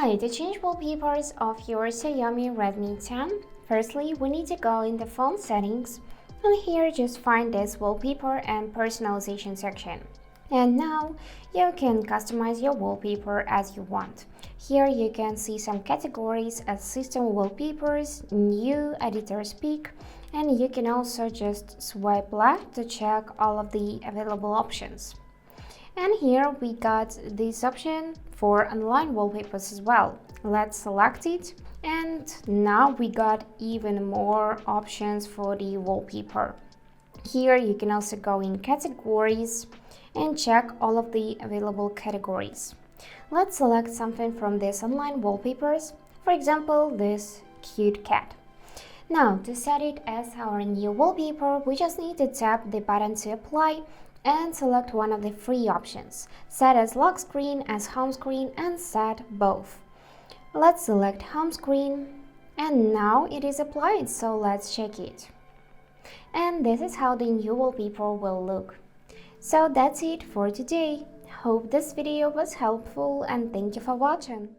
Hi, to change wallpapers of your Xiaomi Redmi 10, firstly we need to go in the phone settings and here just find this wallpaper and personalization section. And now you can customize your wallpaper as you want. Here you can see some categories as system wallpapers, new editor's pick, and you can also just swipe left to check all of the available options. And here we got this option for online wallpapers as well. Let's select it, and now we got even more options for the wallpaper. Here you can also go in categories and check all of the available categories. Let's select something from this online wallpapers, for example this cute cat. Now to set it as our new wallpaper, we just need to tap the button to apply and select one of the three options, set as lock screen, as home screen, and set both. Let's select home screen, and now it is applied, so let's check it. And this is how the new wallpaper will look. So that's it for today. Hope this video was helpful and thank you for watching.